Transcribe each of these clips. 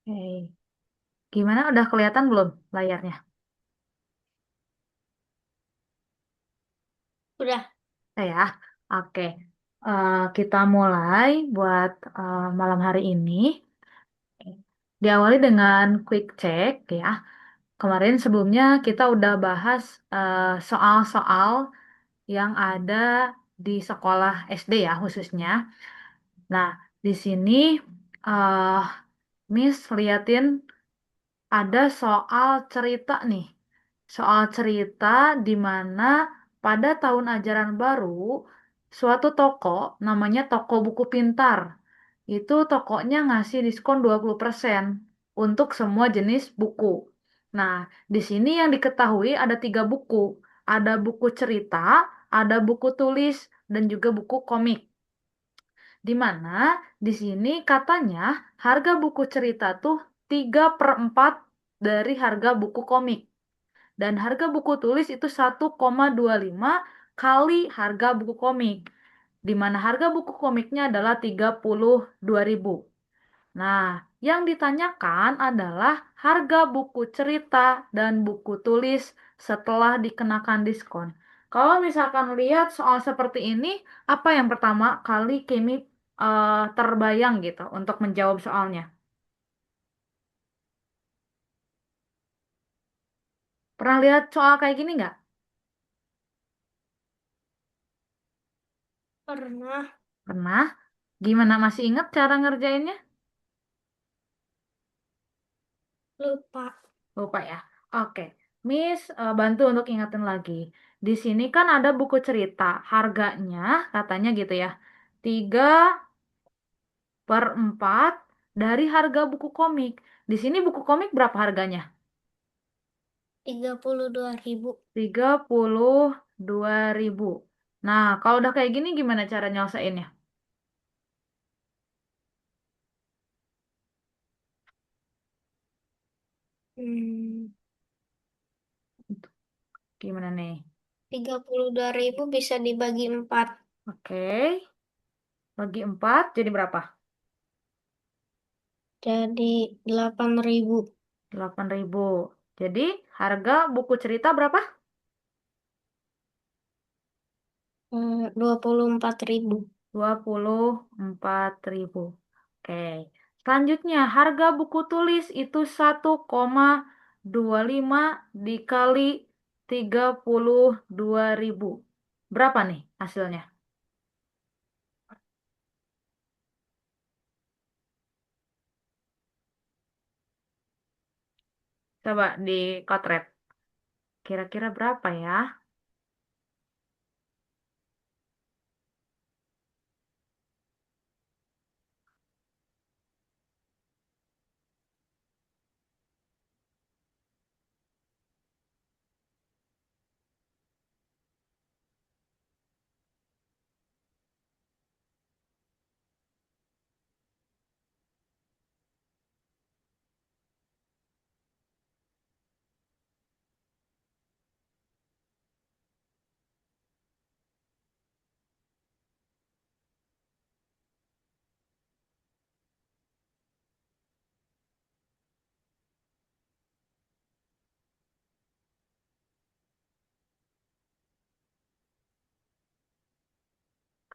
Oke. Gimana? Udah kelihatan belum layarnya? Udah. Ya. Oke. Kita mulai buat malam hari ini. Diawali dengan quick check ya. Kemarin sebelumnya kita udah bahas soal-soal yang ada di sekolah SD ya khususnya. Nah, di sini eh Miss liatin ada soal cerita nih. Soal cerita di mana pada tahun ajaran baru, suatu toko namanya Toko Buku Pintar. Itu tokonya ngasih diskon 20% untuk semua jenis buku. Nah, di sini yang diketahui ada 3 buku. Ada buku cerita, ada buku tulis, dan juga buku komik. Di mana di sini katanya harga buku cerita tuh 3/4 dari harga buku komik. Dan harga buku tulis itu 1,25 kali harga buku komik. Di mana harga buku komiknya adalah 32.000. Nah, yang ditanyakan adalah harga buku cerita dan buku tulis setelah dikenakan diskon. Kalau misalkan lihat soal seperti ini, apa yang pertama kali Kimi terbayang gitu untuk menjawab soalnya? Pernah lihat soal kayak gini nggak? Pernah. Pernah. Gimana masih ingat cara ngerjainnya? Lupa. Lupa ya. Oke, Miss bantu untuk ingatin lagi. Di sini kan ada buku cerita. Harganya katanya gitu ya. 3/4 dari harga buku komik. Di sini buku komik berapa harganya? 32.000. 32.000. Nah, kalau udah kayak gini gimana cara nyelesainnya? Hmm, Gimana nih? 32.000 bisa dibagi 4. Oke, bagi 4 jadi berapa? Jadi 8.000. 8.000. Jadi harga buku cerita berapa? 24.000. 24.000. Oke. Selanjutnya, harga buku tulis itu 1,25 dikali 32.000. Berapa nih hasilnya? Coba dikotret. Kira-kira berapa ya?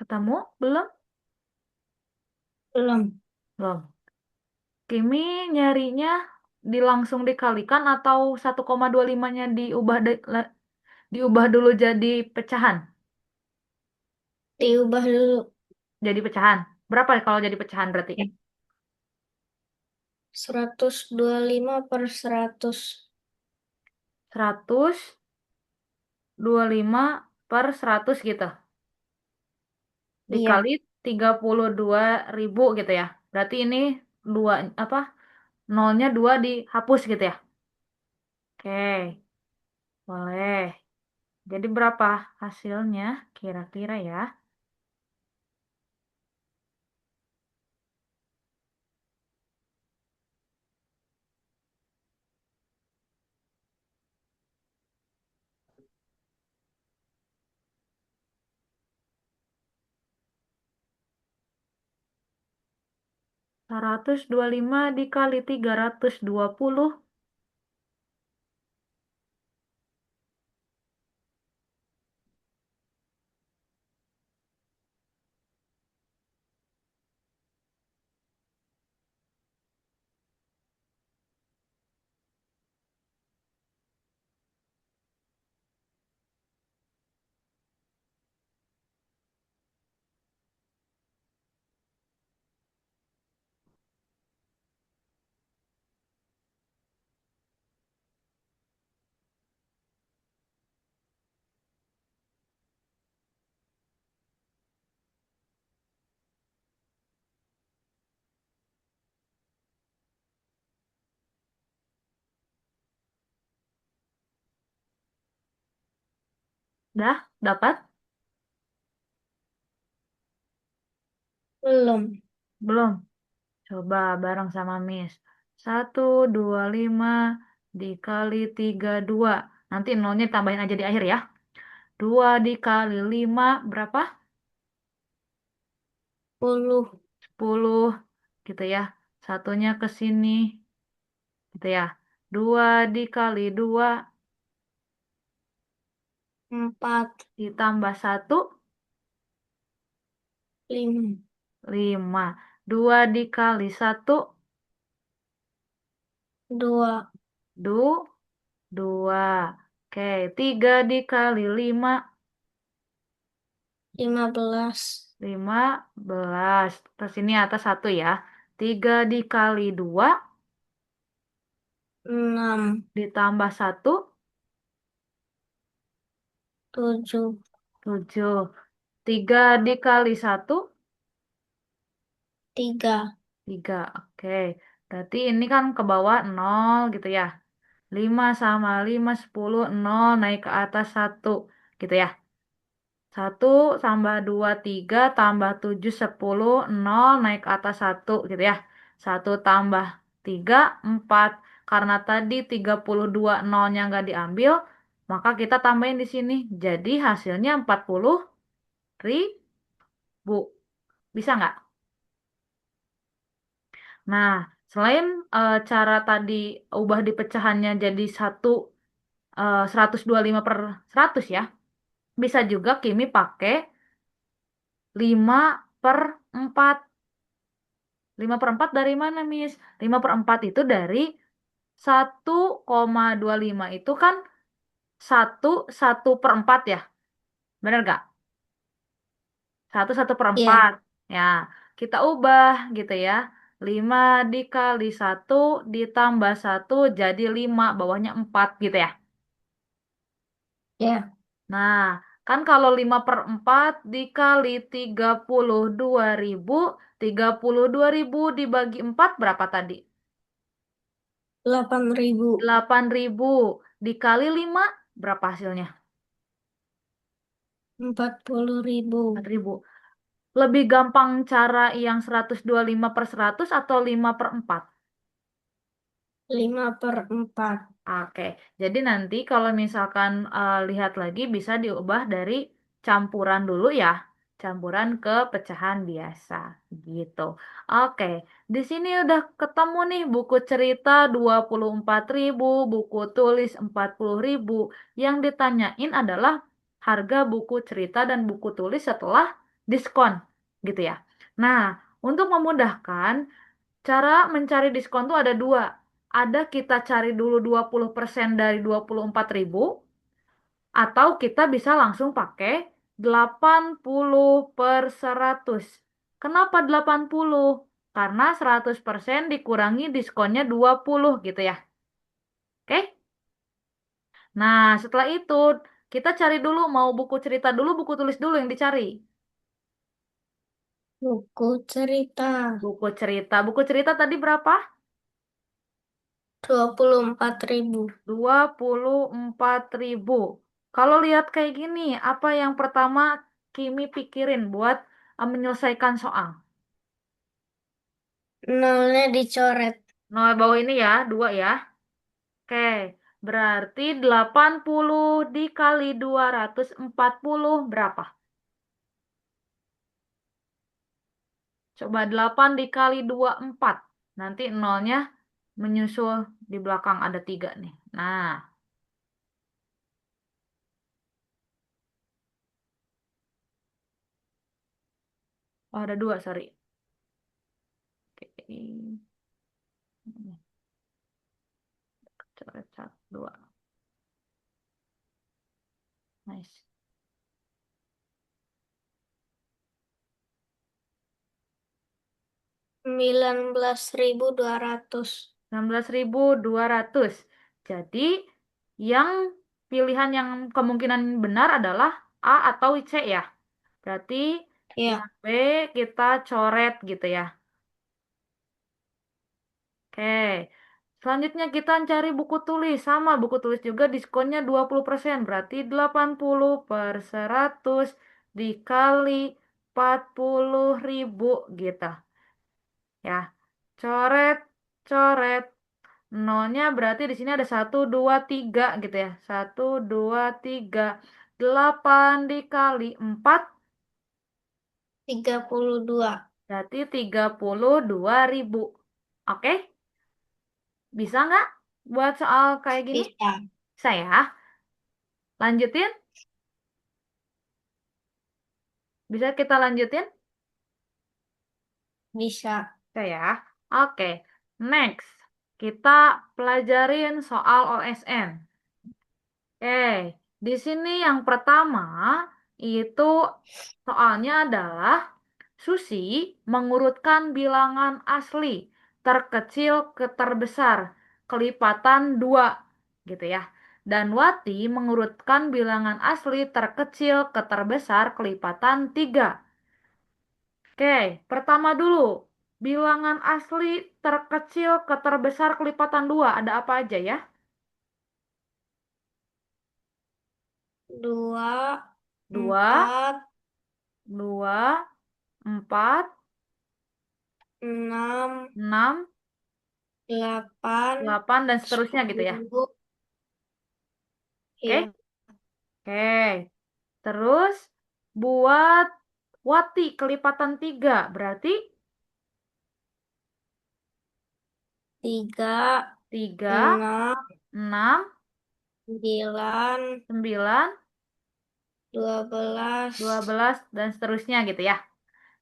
Ketemu? Belum? Belum. Belum. Kimi nyarinya langsung dikalikan atau 1,25-nya diubah dulu jadi pecahan? Diubah dulu. Jadi pecahan. Berapa kalau jadi pecahan berarti? Ya. 125 per 100. 125/100 gitu. Iya. Dikali 32.000 gitu ya. Berarti ini dua apa? Nolnya 2 dihapus gitu ya. Oke, boleh. Jadi berapa hasilnya kira-kira ya? 125 dikali 320. Dah, dapat? Belum. Belum? Coba bareng sama Miss. 125 dikali 32. Nanti nolnya tambahin aja di akhir ya. 2 dikali 5 berapa? 10. 10 gitu ya. Satunya ke sini gitu ya. 2 dikali 2 4. ditambah 1 5. 5. 2 dikali 1 2. 2. Oke, 3 dikali 5 15. 15. Terus ini atas 1 ya. 3 dikali 2 6. ditambah 1 7. 7. 3 dikali 1 3. 3. Oke. Berarti ini kan ke bawah 0 gitu ya. 5 sama 5 10 0 naik ke atas 1 gitu ya. 1 tambah 2 3 tambah 7 10 0 naik ke atas 1 gitu ya. 1 tambah 3 4. Karena tadi 32 nolnya nggak diambil, maka kita tambahin di sini. Jadi hasilnya 40.000. Bisa nggak? Nah, selain cara tadi ubah di pecahannya jadi 125 per 100 ya, bisa juga Kimi pakai 5 per 4. 5 per 4 dari mana, Miss? 5 per 4 itu dari 1,25 itu kan 1 per 4 ya. Bener nggak? 1 per Ya. 4. Ya, kita ubah gitu ya. 5 dikali 1 ditambah 1 jadi 5, bawahnya 4 gitu ya. Ya. Nah, kan kalau 5 per 4 dikali 32.000, 32.000 dibagi 4 berapa tadi? 8.000. 8.000 dikali 5 berapa hasilnya? 40.000. 4.000. Lebih gampang cara yang 125 per 100 atau 5 per 4? 5/4. Oke, jadi nanti kalau misalkan lihat lagi bisa diubah dari campuran dulu ya, campuran ke pecahan biasa gitu. Oke, di sini udah ketemu nih buku cerita 24.000, buku tulis 40.000. Yang ditanyain adalah harga buku cerita dan buku tulis setelah diskon gitu ya. Nah, untuk memudahkan cara mencari diskon tuh ada dua. Ada kita cari dulu 20% dari 24.000, atau kita bisa langsung pakai 80 per 100. Kenapa 80? Karena 100% dikurangi diskonnya 20 gitu ya. Oke? Nah, setelah itu kita cari dulu mau buku cerita dulu, buku tulis dulu yang dicari. Buku cerita. Buku cerita tadi berapa? 24.000. 24.000. Kalau lihat kayak gini, apa yang pertama Kimi pikirin buat menyelesaikan soal? Nolnya dicoret. Nol bawah ini ya, 2 ya. Oke, berarti 80 dikali 240 berapa? Coba 8 dikali 2 4. Nanti nolnya menyusul di belakang ada 3 nih. Nah, oh ada 2, sorry. Oke. Coret 1, 2. Nice. 19.200. 16.200. Jadi, yang pilihan yang kemungkinan benar adalah A atau C ya. Berarti yang Ya, B kita coret gitu ya. Oke. Selanjutnya kita cari buku tulis. Sama buku tulis juga diskonnya 20%. Berarti 80 per 100 dikali 40.000 gitu. Ya. Coret, coret. Nolnya berarti di sini ada 1, 2, 3 gitu ya. 1, 2, 3. 8 dikali 4 32. berarti 32.000. Oke? Bisa nggak buat soal kayak gini? Bisa, Saya lanjutin? Bisa kita lanjutin? bisa. Saya. Oke. Next. Kita pelajarin soal OSN. Oke, di sini yang pertama itu soalnya adalah Susi mengurutkan bilangan asli terkecil ke terbesar kelipatan 2 gitu ya. Dan Wati mengurutkan bilangan asli terkecil ke terbesar kelipatan 3. Oke, pertama dulu. Bilangan asli terkecil ke terbesar kelipatan 2 ada apa aja ya? 2, 2, 4, 2, 4, 6, 6, 8, 8 dan seterusnya gitu ya. 10. Oke? Ya, Oke. Terus buat Wati kelipatan 3 berarti 3, 3, 6, 6, 9, 9, 12. 12 dan seterusnya gitu ya.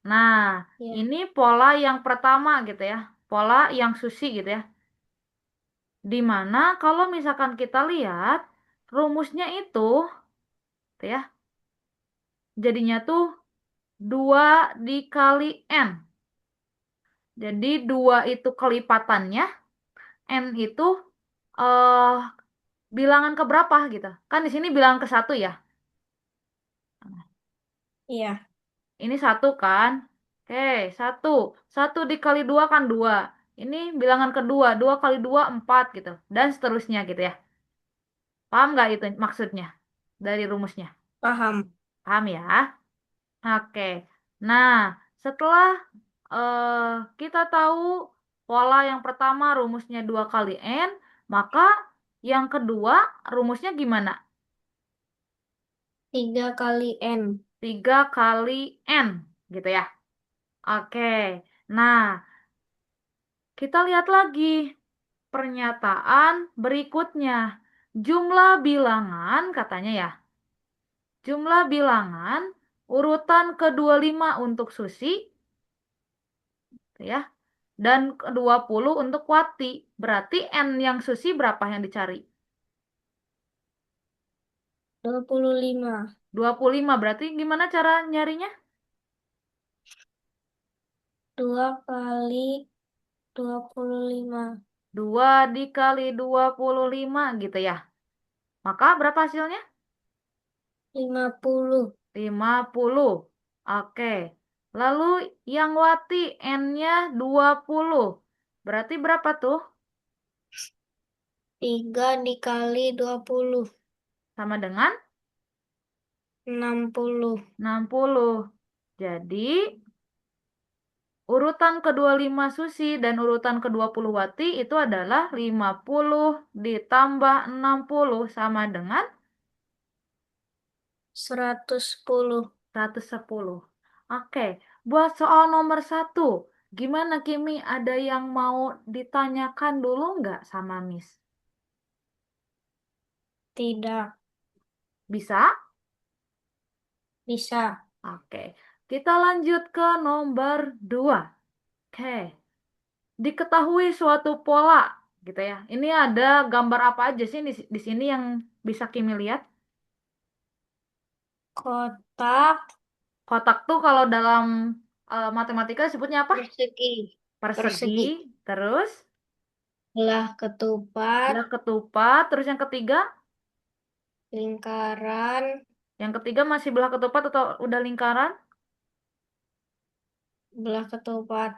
Nah, Ya, ini pola yang pertama gitu ya. Pola yang susi gitu ya. Dimana kalau misalkan kita lihat rumusnya itu tuh ya, jadinya tuh 2 dikali N. Jadi 2 itu kelipatannya, N itu eh bilangan keberapa gitu. Kan di sini bilangan ke satu ya. iya. Ini satu kan. Oke, satu. Satu dikali 2 kan 2. Ini bilangan kedua. 2 kali 2 4 gitu. Dan seterusnya gitu ya. Paham nggak itu maksudnya dari rumusnya? Paham. Paham ya? Oke. Nah, setelah eh, kita tahu pola yang pertama rumusnya 2 kali N, maka yang kedua rumusnya gimana? 3 kali N. 3 kali N gitu ya. Oke. Nah, kita lihat lagi pernyataan berikutnya. Jumlah bilangan katanya ya. Jumlah bilangan urutan ke-25 untuk Susi ya dan ke-20 untuk Wati. Berarti N yang Susi berapa yang dicari? 25. 25. Berarti gimana cara nyarinya? 2 kali 25. 2 dikali 25 gitu ya. Maka berapa hasilnya? 50. 50. Oke. Lalu yang Wati N-nya 20. Berarti berapa tuh? 3 dikali 20. Sama dengan 60. 60. Jadi urutan ke-25 Susi dan urutan ke-20 Wati itu adalah 50 ditambah 60 sama dengan 110. 110. Oke. Buat soal nomor satu, gimana Kimi? Ada yang mau ditanyakan dulu nggak sama Miss? Tidak. Bisa? Bisa. Oke, kita lanjut ke nomor dua. Oke, diketahui suatu pola, gitu ya. Ini ada gambar apa aja sih di sini yang bisa Kimi lihat? Kotak Kotak tuh kalau dalam matematika disebutnya apa? persegi. Persegi. Persegi. Terus Belah ketupat. belah ketupat. Terus yang ketiga, Lingkaran. yang ketiga masih belah ketupat atau udah lingkaran? Belah ketupat.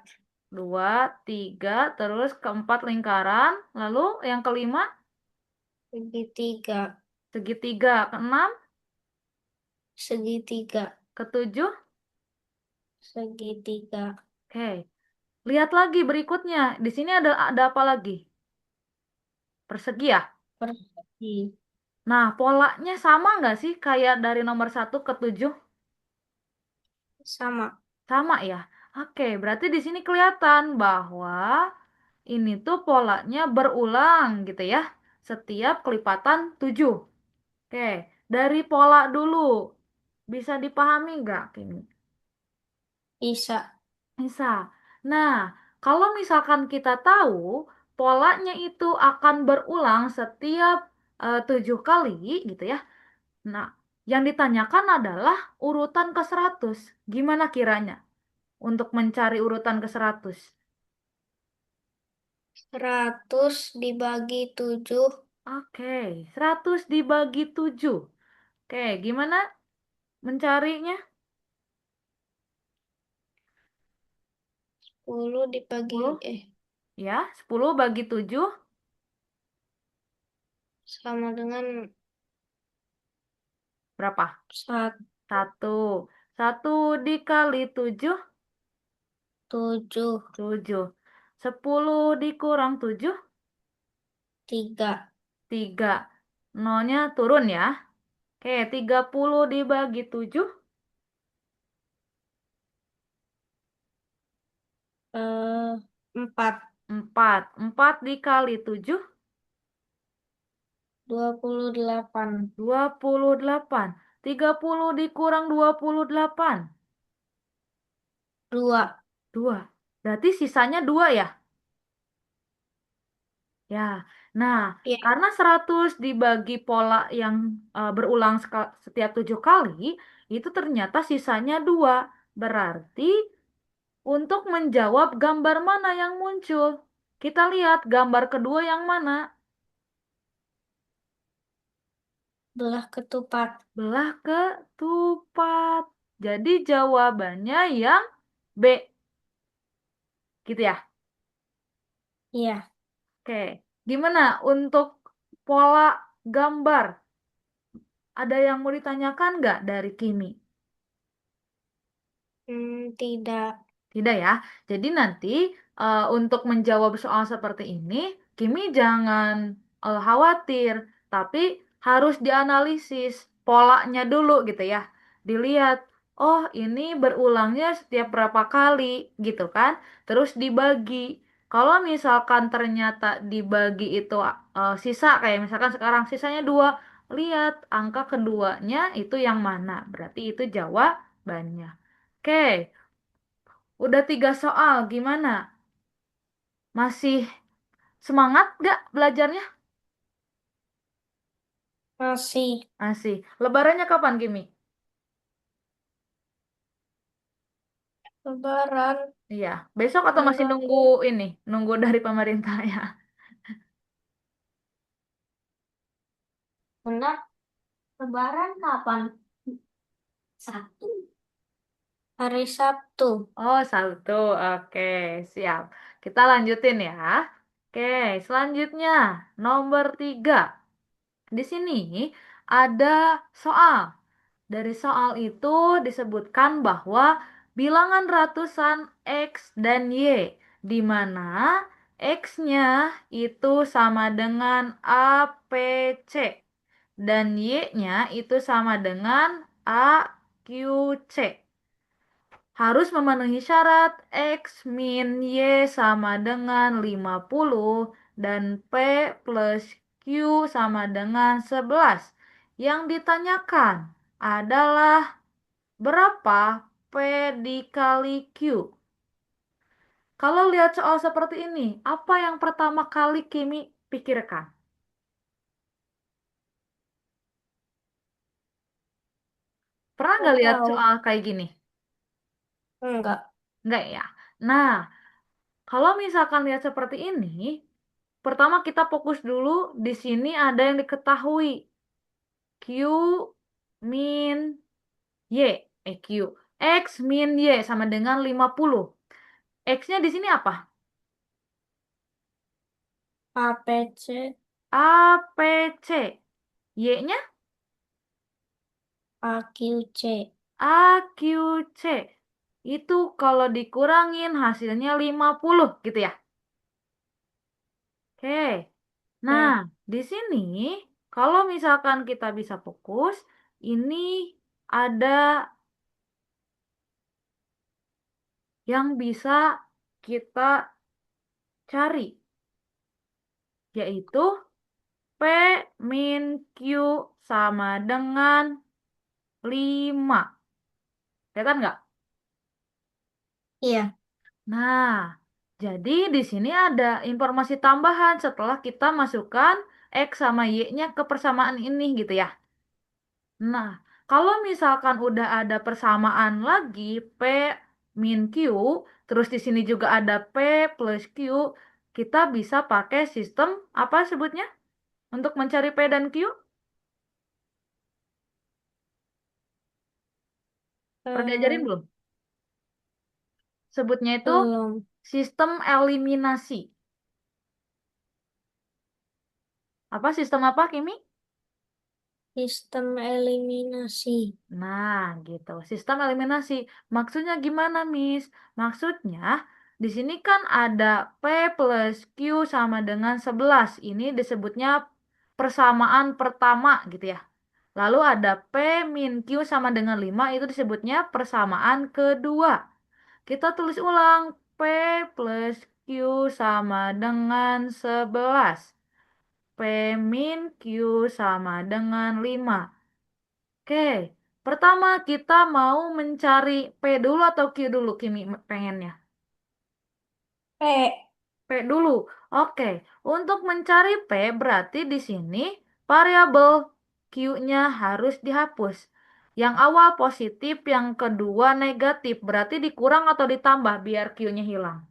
Dua, tiga, terus keempat lingkaran. Lalu yang kelima Segitiga. segitiga, keenam, Segitiga. ketujuh. Segitiga. Oke, lihat lagi berikutnya. Di sini ada apa lagi? Persegi ya. Persegi. Nah, polanya sama nggak sih kayak dari nomor satu ke tujuh? Sama. Sama ya. Oke, berarti di sini kelihatan bahwa ini tuh polanya berulang gitu ya. Setiap kelipatan tujuh. Oke, dari pola dulu. Bisa dipahami nggak, Kimi? Bisa. Bisa. Nah, kalau misalkan kita tahu polanya itu akan berulang setiap tujuh kali gitu ya. Nah, yang ditanyakan adalah urutan ke 100. Gimana kiranya untuk mencari urutan ke 100? 100 dibagi 7. Oke, 100 dibagi 7. Oke, gimana mencarinya? 10 dibagi 10, ya, 10 bagi 7 sama dengan berapa? satu. Satu. Satu dikali 7, 7. 7. 10 dikurang 7, 3. 3. Nolnya turun ya. Oke, 30 dibagi 7, 4. 4. 4 dikali 7, 28. 28. 30 dikurang 28, 2. 2. Berarti sisanya 2 ya? Ya, nah Ya. karena 100 dibagi pola yang berulang setiap 7 kali, itu ternyata sisanya 2. Berarti untuk menjawab gambar mana yang muncul? Kita lihat gambar kedua yang mana? Belah ketupat. Belah ketupat. Jadi jawabannya yang B, gitu ya. Iya. Oke, gimana untuk pola gambar? Ada yang mau ditanyakan nggak dari Kimi? Tidak. Tidak ya. Jadi nanti untuk menjawab soal seperti ini, Kimi jangan khawatir, tapi harus dianalisis polanya dulu gitu ya. Dilihat, oh ini berulangnya setiap berapa kali gitu kan. Terus dibagi. Kalau misalkan ternyata dibagi itu sisa, kayak misalkan sekarang sisanya 2, lihat angka keduanya itu yang mana. Berarti itu jawabannya. Oke. Udah 3 soal, gimana? Masih semangat gak belajarnya? Masih. Masih. Lebarannya kapan, Kimi? Lebaran. Iya, besok atau masih nunggu Menunggu. ini? Nunggu dari pemerintah ya. Benar. Lebaran kapan? Sabtu. Hari Sabtu. Oh, Sabtu. Oke, siap. Kita lanjutin ya. Oke, selanjutnya nomor 3. Di sini ada soal. Dari soal itu disebutkan bahwa bilangan ratusan X dan Y, di mana X-nya itu sama dengan A, P, C, dan Y-nya itu sama dengan A, Q, C. harus memenuhi syarat X min Y sama dengan 50 dan P plus Q sama dengan 11. Yang ditanyakan adalah berapa P dikali Q. Kalau lihat soal seperti ini, apa yang pertama kali Kimi pikirkan? Pernah Nggak nggak lihat tahu. soal kayak gini? Enggak. Nggak ya? Nah, kalau misalkan lihat seperti ini, pertama kita fokus dulu di sini ada yang diketahui. Q min Y. Q. X min Y sama dengan 50. X-nya di sini apa? APC, APC. Y-nya AQC. AQC. Itu kalau dikurangin hasilnya 50 gitu ya. Oke. Nah, Ya. di sini kalau misalkan kita bisa fokus, ini ada yang bisa kita cari, yaitu P min Q sama dengan 5. Kelihatan nggak? Iya. Nah, jadi di sini ada informasi tambahan setelah kita masukkan X sama Y-nya ke persamaan ini gitu ya. Nah, kalau misalkan udah ada persamaan lagi P min Q, terus di sini juga ada P plus Q, kita bisa pakai sistem apa sebutnya untuk mencari P dan Q? Pernah diajarin Eh, belum? Sebutnya itu belum. sistem eliminasi. Apa sistem apa, Kimi? Sistem eliminasi. Nah, gitu. Sistem eliminasi. Maksudnya gimana, Miss? Maksudnya, di sini kan ada P plus Q sama dengan 11. Ini disebutnya persamaan pertama, gitu ya. Lalu ada P min Q sama dengan 5, itu disebutnya persamaan kedua. Kita tulis ulang, P plus Q sama dengan 11. P min Q sama dengan 5. Oke, pertama kita mau mencari P dulu atau Q dulu, Kimi pengennya? P. P dulu. Oke, untuk mencari P berarti di sini variabel Q-nya harus dihapus. Yang awal positif, yang kedua negatif. Berarti dikurang atau ditambah biar Q-nya hilang?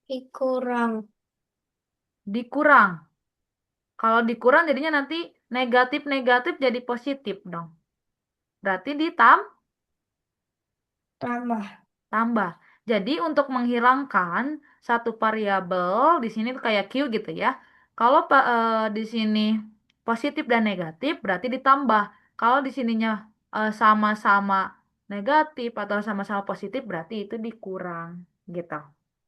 Dikurang. Dikurang. Kalau dikurang jadinya nanti negatif-negatif jadi positif dong. Berarti Tambah. tambah. Jadi untuk menghilangkan satu variabel di sini tuh kayak Q gitu ya. Kalau di sini positif dan negatif berarti ditambah. Kalau di sininya sama-sama negatif atau sama-sama positif berarti itu dikurang gitu.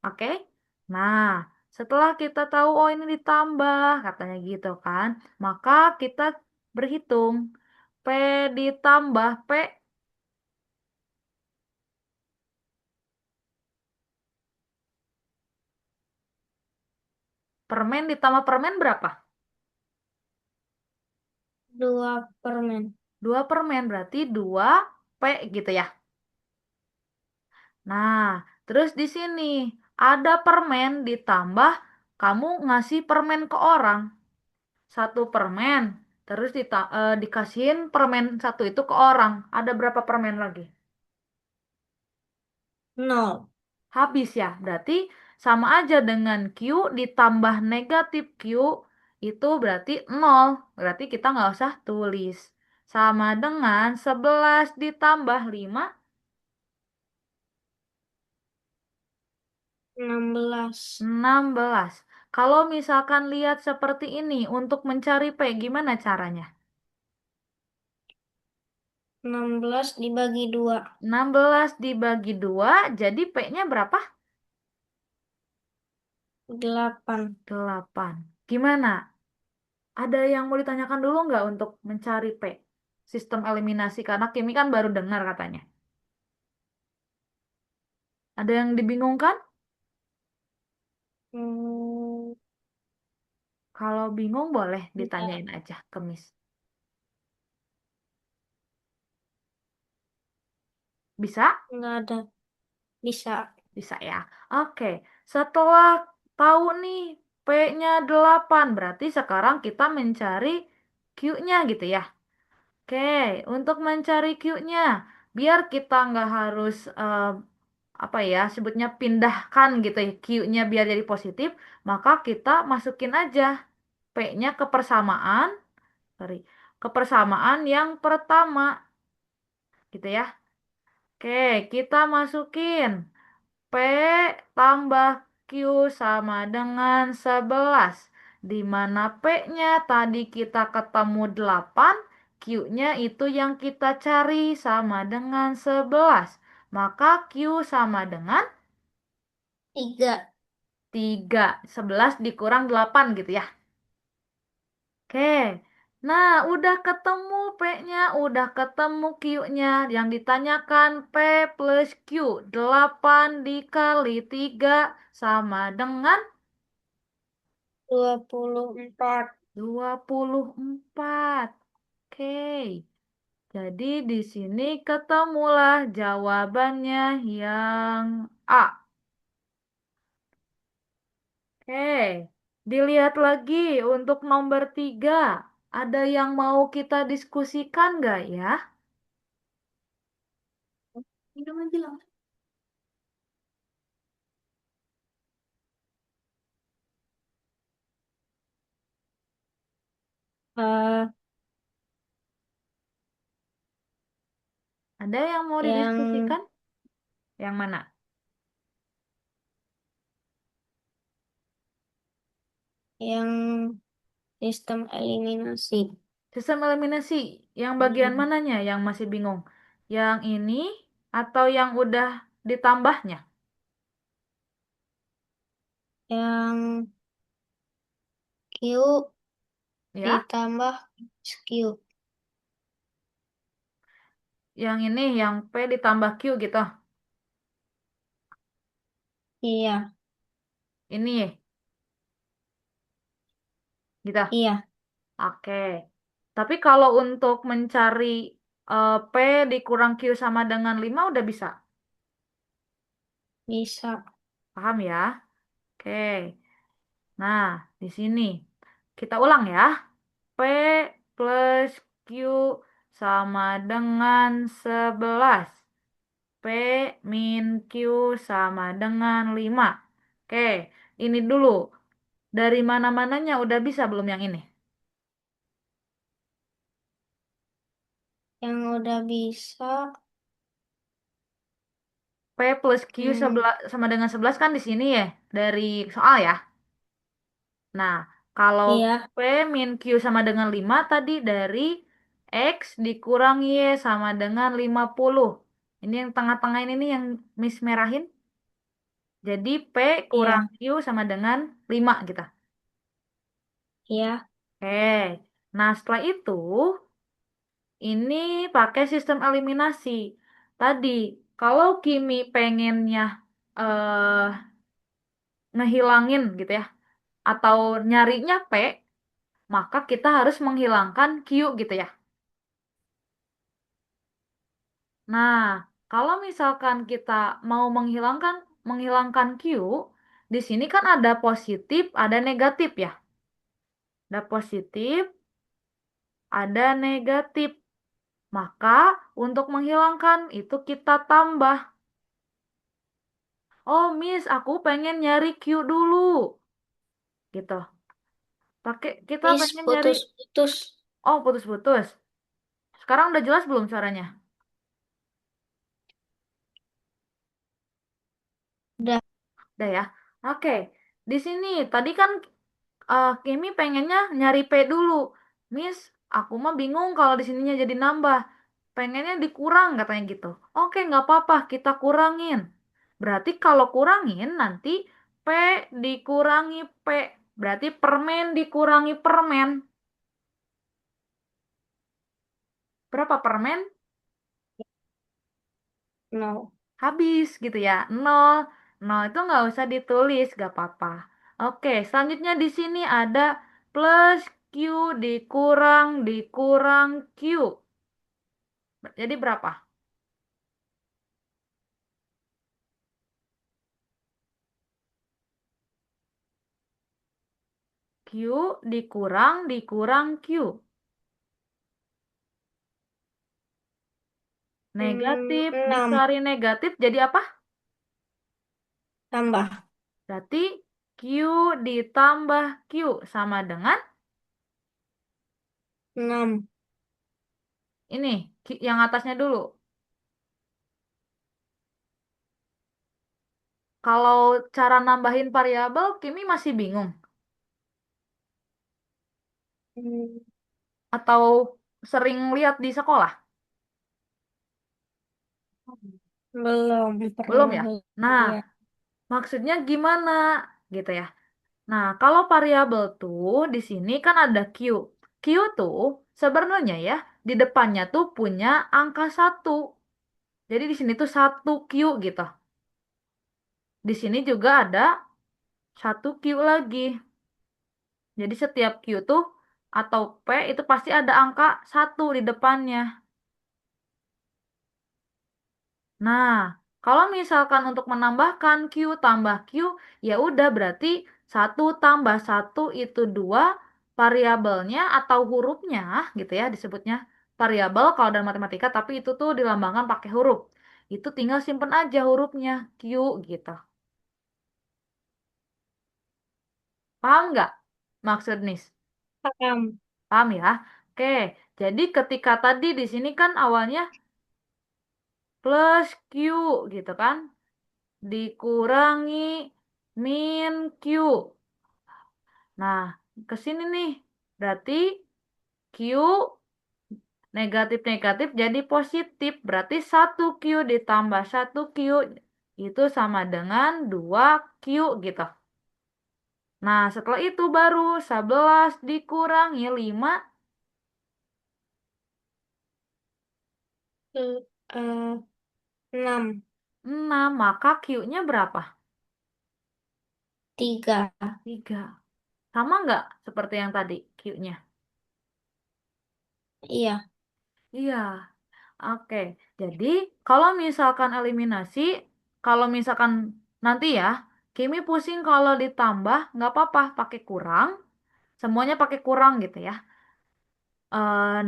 Oke? Nah, setelah kita tahu oh ini ditambah katanya gitu kan, maka kita berhitung P ditambah P. Permen ditambah permen berapa? 2 permen. 2 permen berarti 2 P gitu ya. Nah, terus di sini ada permen ditambah kamu ngasih permen ke orang. 1 permen. Terus dikasihin permen satu itu ke orang. Ada berapa permen lagi? 0. Habis ya. Berarti sama aja dengan Q ditambah negatif Q itu berarti 0. Berarti kita nggak usah tulis. Sama dengan 11 ditambah 5. 16. 16. Kalau misalkan lihat seperti ini untuk mencari P, gimana caranya? 16 dibagi 2. 16 dibagi 2, jadi P-nya berapa? 8. 8. Gimana? Ada yang mau ditanyakan dulu nggak untuk mencari P? sistem eliminasi karena Kimi kan baru dengar katanya. Ada yang dibingungkan? Hmm, Kalau bingung boleh enggak, ditanyain aja ke Miss. Bisa? enggak ada. Bisa. Bisa ya. Oke, setelah tahu nih P-nya 8, berarti sekarang kita mencari Q-nya gitu ya. Oke, untuk mencari Q-nya, biar kita nggak harus apa ya sebutnya pindahkan gitu ya Q-nya biar jadi positif, maka kita masukin aja P-nya ke persamaan, sorry, ke persamaan yang pertama gitu ya. Oke, kita masukin P tambah Q sama dengan 11. Di mana P-nya tadi kita ketemu 8, Q-nya itu yang kita cari sama dengan 11. Maka Q sama dengan 3. 3. 11 dikurang 8 gitu ya. Oke. Nah, udah ketemu P-nya, udah ketemu Q-nya. Yang ditanyakan P plus Q. 8 dikali 3 sama dengan 24. 24. Oke. Jadi di sini ketemulah jawabannya yang A. Oke. Dilihat lagi untuk nomor 3. Ada yang mau kita diskusikan nggak ya? Itu mah bilang. Eh, Ada yang mau yang didiskusikan? Yang mana? yang sistem eliminasi. Sistem eliminasi. Yang bagian Hmm, mananya yang masih bingung? Yang ini atau yang udah ditambahnya? Yang Q Ya, ditambah Q. yang ini yang P ditambah Q gitu. Iya, Ini gitu. iya, Oke. Tapi kalau untuk mencari P dikurang Q sama dengan 5 udah bisa. bisa. Paham ya? Oke. Nah, di sini kita ulang ya. P plus Q sama dengan 11. P min Q sama dengan 5. Oke, ini dulu. Dari mana-mananya udah bisa belum yang ini? Yang udah bisa. P plus Q Hmm, sama dengan 11 kan di sini ya, dari soal ya. Nah, kalau iya, P min Q sama dengan 5 tadi dari X dikurang Y sama dengan 50. Ini yang tengah-tengah ini nih yang Miss merahin. Jadi P kurang iya, Q sama dengan 5 gitu. iya. Oke. Nah, setelah itu ini pakai sistem eliminasi. Tadi, kalau Kimi pengennya eh ngehilangin gitu ya, atau nyarinya P, maka kita harus menghilangkan Q gitu ya. Nah, kalau misalkan kita mau menghilangkan Q, di sini kan ada positif, ada negatif ya. Ada positif, ada negatif. Maka untuk menghilangkan itu kita tambah. Oh, Miss, aku pengen nyari Q dulu. Gitu. Kita Miss pengen nyari. putus-putus. Oh, putus-putus. Sekarang udah jelas belum suaranya? Udah, Udah ya. Oke. Di sini tadi kan Kimi pengennya nyari P dulu. Miss, aku mah bingung kalau di sininya jadi nambah. Pengennya dikurang katanya gitu. Oke, nggak apa-apa, kita kurangin. Berarti kalau kurangin nanti P dikurangi P. Berarti permen dikurangi permen. Berapa permen? Nol. Habis gitu ya. Nol. Nol itu nggak usah ditulis, nggak apa-apa. Oke, selanjutnya di sini ada plus Q dikurang Q. Jadi berapa? Q dikurang Q. Negatif, 6. dikali negatif jadi apa? Tambah Berarti Q ditambah Q sama dengan 6. ini, yang atasnya dulu. Kalau cara nambahin variabel, Kimi masih bingung. Hmm, Atau sering lihat di sekolah? Belum Belum pernah ya? Nah, lihat. maksudnya gimana? Gitu ya. Nah, kalau variabel tuh di sini kan ada Q. Q tuh sebenarnya ya di depannya tuh punya angka satu. Jadi di sini tuh satu Q gitu. Di sini juga ada satu Q lagi. Jadi setiap Q tuh atau P itu pasti ada angka satu di depannya. Nah, kalau misalkan untuk menambahkan Q tambah Q, ya udah berarti satu tambah satu itu dua variabelnya atau hurufnya gitu ya disebutnya variabel kalau dalam matematika, tapi itu tuh dilambangkan pakai huruf. Itu tinggal simpen aja hurufnya Q gitu. Paham nggak maksud nis? Paham. Paham ya? Oke, jadi ketika tadi di sini kan awalnya plus Q gitu kan, dikurangi min Q. Nah, ke sini nih. Berarti Q negatif-negatif jadi positif. Berarti satu Q ditambah satu Q itu sama dengan 2Q gitu. Nah, setelah itu baru 11 dikurangi 5, Eh, eh, 6. 6. Maka Q-nya berapa? 3. 3. Sama nggak seperti yang tadi Q-nya? Iya. Iya. Oke, jadi kalau misalkan eliminasi, kalau misalkan nanti ya, Kimi pusing kalau ditambah, nggak apa-apa, pakai kurang, semuanya pakai kurang gitu ya.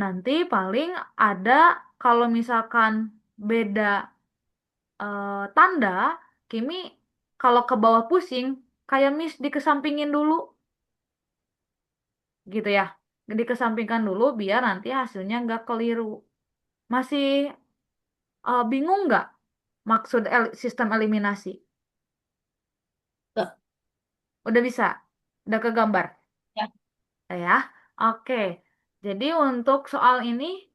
Nanti paling ada, kalau misalkan beda tanda, Kimi kalau ke bawah pusing, kayak Miss dikesampingin dulu, gitu ya. Dikesampingkan dulu biar nanti hasilnya nggak keliru. Masih bingung nggak maksud sistem eliminasi? Enggak. Udah bisa? Udah kegambar? Ya, Ya? Oke. Jadi untuk soal ini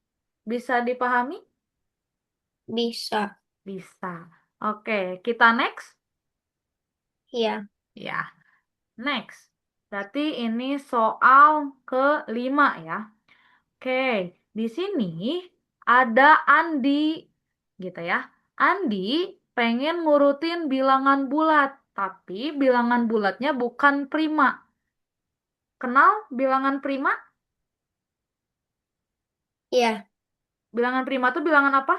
bisa dipahami? bisa. Bisa. Oke, kita next? Iya. Ya, next. Berarti ini soal kelima ya. Oke, di sini ada Andi, gitu ya. Andi pengen ngurutin bilangan bulat, tapi bilangan bulatnya bukan prima. Kenal bilangan prima? Iya. Bilangan prima tuh bilangan apa?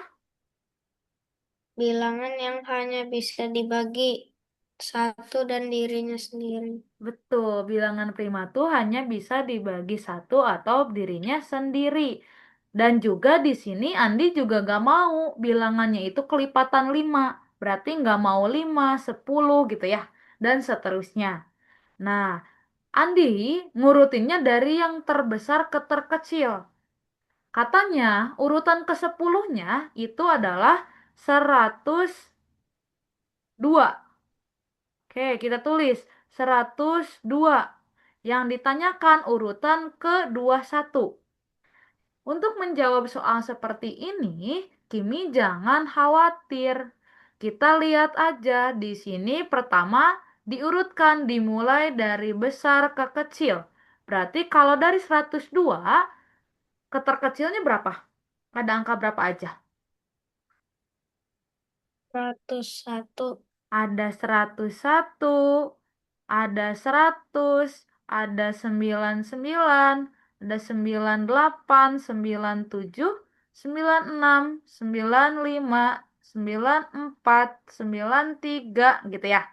Bilangan yang hanya bisa dibagi satu dan dirinya sendiri. Betul, bilangan prima tuh hanya bisa dibagi satu atau dirinya sendiri. Dan juga di sini Andi juga gak mau bilangannya itu kelipatan 5. Berarti gak mau 5, 10 gitu ya. Dan seterusnya. Nah, Andi ngurutinnya dari yang terbesar ke terkecil. Katanya urutan ke-10-nya itu adalah 102. Oke, kita tulis 102. Yang ditanyakan urutan ke-21. Untuk menjawab soal seperti ini, Kimi jangan khawatir. Kita lihat aja di sini pertama diurutkan dimulai dari besar ke kecil. Berarti kalau dari 102 ke terkecilnya berapa? Ada angka berapa aja? 101. Ada 101, ada 100, ada 99, ada 98, 97, 96, 95, 94, 93 gitu ya.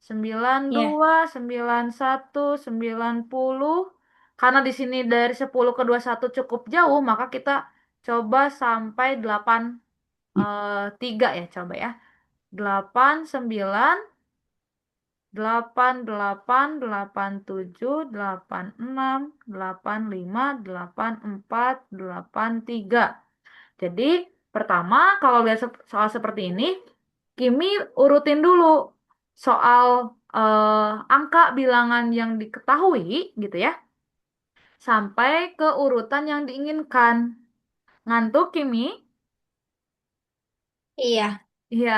Sembilan Ya, dua, 91, 90. Karena di sini dari 10 ke 21 cukup jauh, maka kita coba sampai 3 ya, coba ya. 8 9 8 8 8 7 8 6 8 5 8 4 8 3. Jadi, pertama kalau lihat soal seperti ini, Kimi urutin dulu soal angka bilangan yang diketahui gitu ya, sampai ke urutan yang diinginkan. Ngantuk, Kimi? iya, Iya,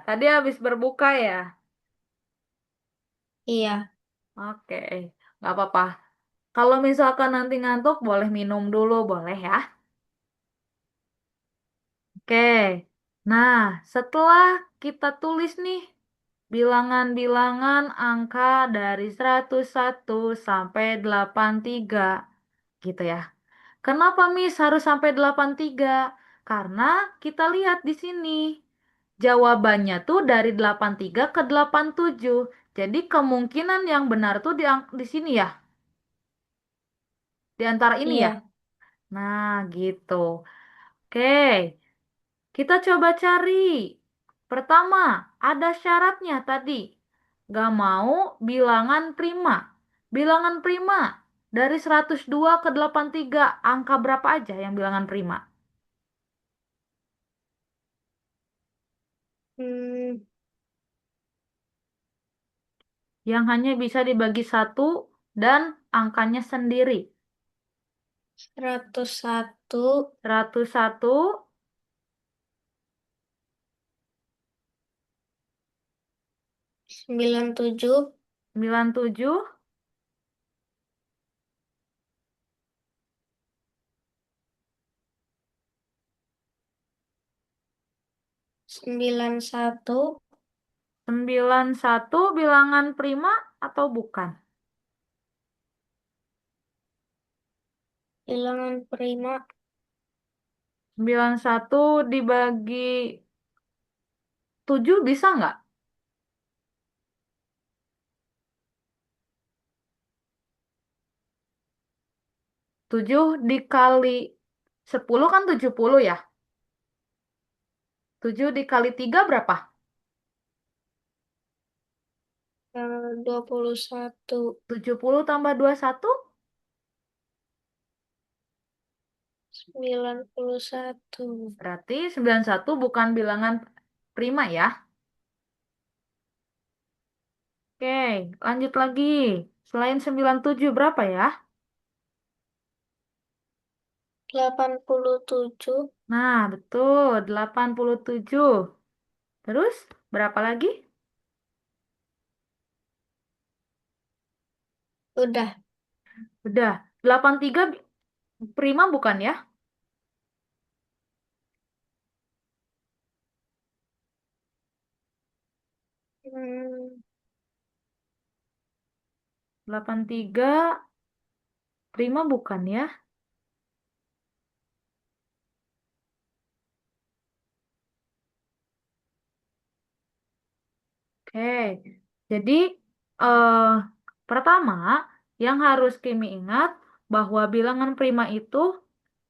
tadi habis berbuka ya. iya. Oke, nggak apa-apa. Kalau misalkan nanti ngantuk, boleh minum dulu, boleh ya. Oke, nah setelah kita tulis nih bilangan-bilangan angka dari 101 sampai 83 gitu ya. Kenapa Miss harus sampai 83? Karena kita lihat di sini. Jawabannya tuh dari 83 ke 87. Jadi kemungkinan yang benar tuh di sini ya, di antara ini ya. Iya. Nah, gitu. Oke, kita coba cari. Pertama, ada syaratnya tadi. Gak mau bilangan prima. Bilangan prima dari 102 ke 83, angka berapa aja yang bilangan prima? Hmm, Yang hanya bisa dibagi satu dan angkanya sendiri. 101, 101, 97, 97, 91. 91 bilangan prima atau bukan? Bilangan prima. 91 dibagi 7 bisa nggak? 7 dikali 10 kan 70 ya. 7 dikali 3 berapa? 21. 70 tambah 21 91. berarti 91 bukan bilangan prima ya. Oke, lanjut lagi. Selain 97 berapa ya? 87. Nah, betul, 87. Terus berapa lagi? Udah. Udah, 83 prima bukan ya? Hmm, 83 prima bukan ya? Oke, jadi eh, pertama yang harus Kimi ingat bahwa bilangan prima itu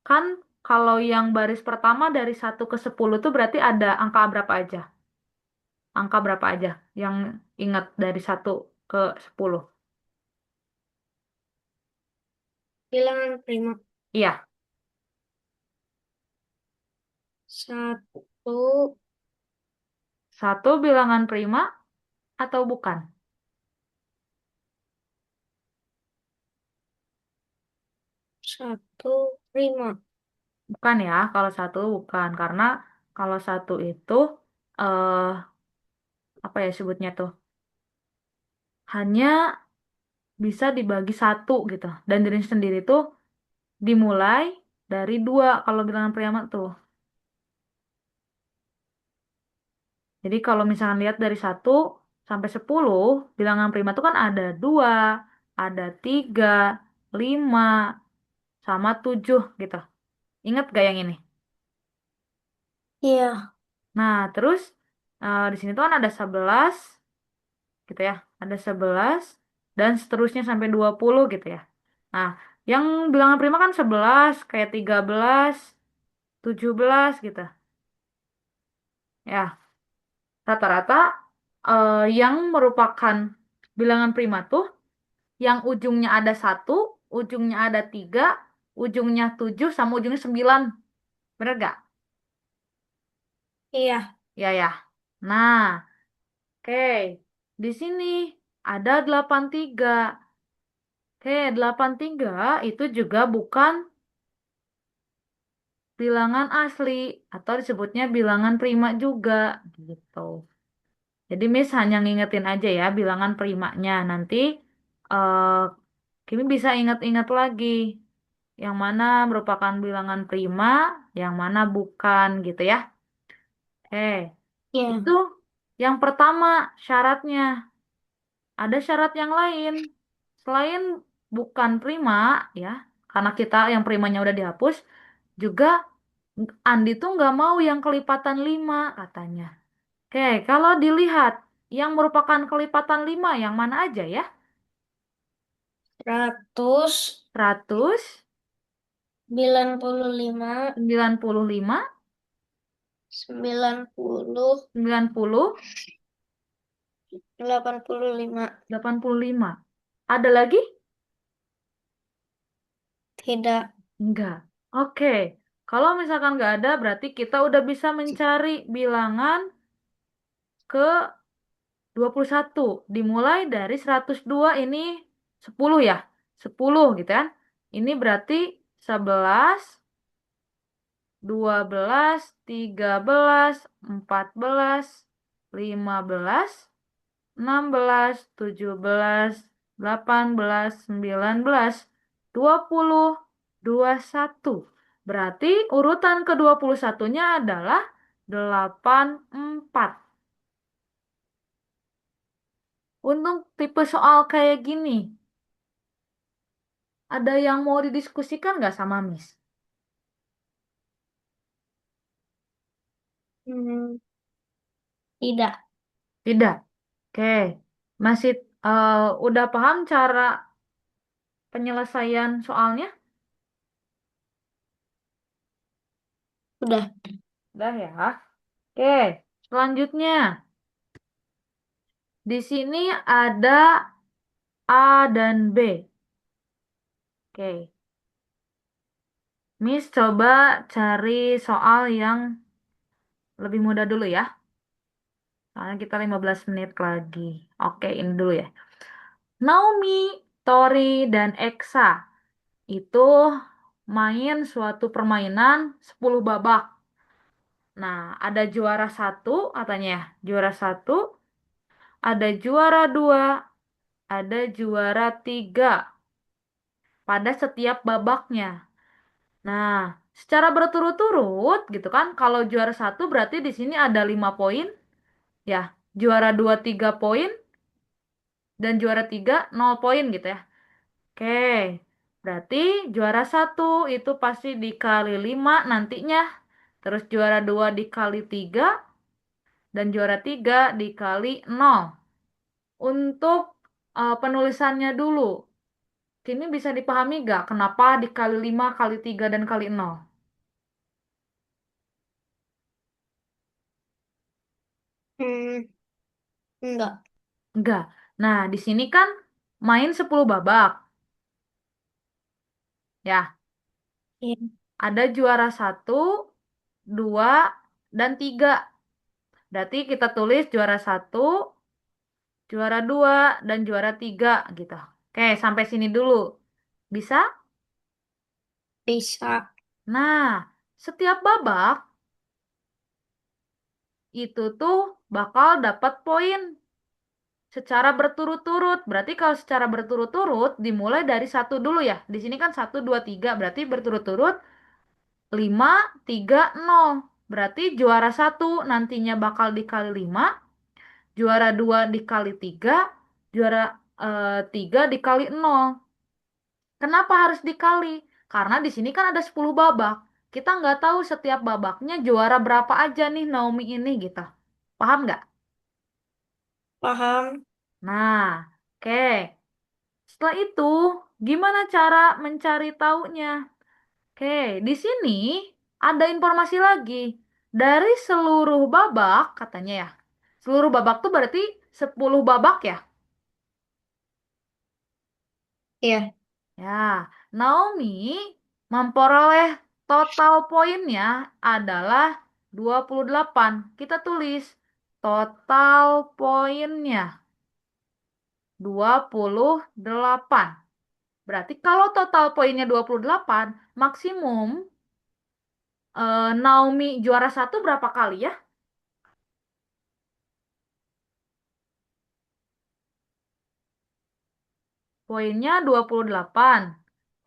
kan kalau yang baris pertama dari 1 ke 10 itu berarti ada angka berapa aja? Angka berapa aja yang ingat dari 1 ke 10? bilangan prima. Iya, Satu, satu bilangan prima atau bukan? satu prima. Bukan ya, kalau satu bukan. Karena kalau satu itu eh apa ya sebutnya tuh? Hanya bisa dibagi satu gitu. Dan diri sendiri tuh dimulai. dari dua kalau bilangan prima tuh. Jadi kalau misalkan lihat dari 1 sampai 10, bilangan prima tuh kan ada 2, ada 3, 5, sama 7 gitu. Ingat gak yang ini? Iya. Nah, terus di sini tuh kan ada 11 gitu ya. Ada 11 dan seterusnya sampai 20 gitu ya. Nah, yang bilangan prima kan 11, kayak 13, 17 gitu. Ya, rata-rata yang merupakan bilangan prima tuh yang ujungnya ada 1, ujungnya ada 3, ujungnya 7, sama ujungnya 9. Bener gak? Iya. Ya, ya. Nah, oke. Di sini ada 83. Oke, 83 itu juga bukan bilangan asli atau disebutnya bilangan prima juga gitu. Jadi Miss hanya ngingetin aja ya bilangan primanya. Nanti eh Kimi bisa ingat-ingat lagi yang mana merupakan bilangan prima, yang mana bukan gitu ya. Itu Iya. yang pertama syaratnya. Ada syarat yang lain. Selain bukan prima ya, karena kita yang primanya udah dihapus, juga Andi tuh nggak mau yang kelipatan 5 katanya. Oke, kalau dilihat yang merupakan kelipatan 5 yang mana aja ya? 100, 100, 95, 95, 90, 90, 85. 85. Ada lagi? Tidak. Enggak. Oke, kalau misalkan nggak ada, berarti kita udah bisa mencari bilangan ke 21. Dimulai dari 102 ini 10 ya. 10 gitu kan. Ini berarti 11, 12, 13, 14, 15, 16, 17, 18, 19, 20, 21. Berarti urutan ke-21-nya adalah 84. Untuk tipe soal kayak gini, ada yang mau didiskusikan nggak sama Miss? Hmm, tidak. Tidak. Oke. Masih udah paham cara penyelesaian soalnya? Udah. Udah ya. Oke. Selanjutnya, di sini ada A dan B. Oke. Miss coba cari soal yang lebih mudah dulu ya. Soalnya kita 15 menit lagi. Oke, ini dulu ya. Naomi, Tori, dan Eksa itu main suatu permainan 10 babak. Nah, ada juara satu katanya ya. Juara satu, ada juara dua, ada juara tiga pada setiap babaknya. Nah, secara berturut-turut gitu kan. Kalau juara satu berarti di sini ada 5 poin. Ya, juara dua 3 poin dan juara tiga 0 poin gitu ya. Oke, berarti juara satu itu pasti dikali 5 nantinya. Terus juara dua dikali 3 dan juara tiga dikali 0. Untuk penulisannya dulu, ini bisa dipahami gak kenapa dikali 5 kali 3 dan kali 0? Hmm, enggak. Enggak. Nah, di sini kan main 10 babak. Ya, Iya. ada juara satu, 2, dan 3. Berarti kita tulis juara satu, juara 2, dan juara 3 gitu. Oke, sampai sini dulu. Bisa? Bisa. Nah, setiap babak itu tuh bakal dapat poin secara berturut-turut. Berarti kalau secara berturut-turut dimulai dari satu dulu ya. Di sini kan 1, 2, 3 berarti berturut-turut 5, 3, 0. Berarti juara satu nantinya bakal dikali 5, juara 2 dikali 3, juara 3 dikali 0. Kenapa harus dikali? Karena di sini kan ada 10 babak. Kita nggak tahu setiap babaknya juara berapa aja nih Naomi ini gitu. Paham nggak? Paham? Nah, oke. Setelah itu, gimana cara mencari taunya? Oke, di sini ada informasi lagi. Dari seluruh babak, katanya ya. Seluruh babak tuh berarti 10 babak ya? Iya. Ya, Naomi memperoleh total poinnya adalah 28. Kita tulis total poinnya 28. Berarti kalau total poinnya 28, maksimum Naomi juara satu berapa kali ya? Poinnya 28.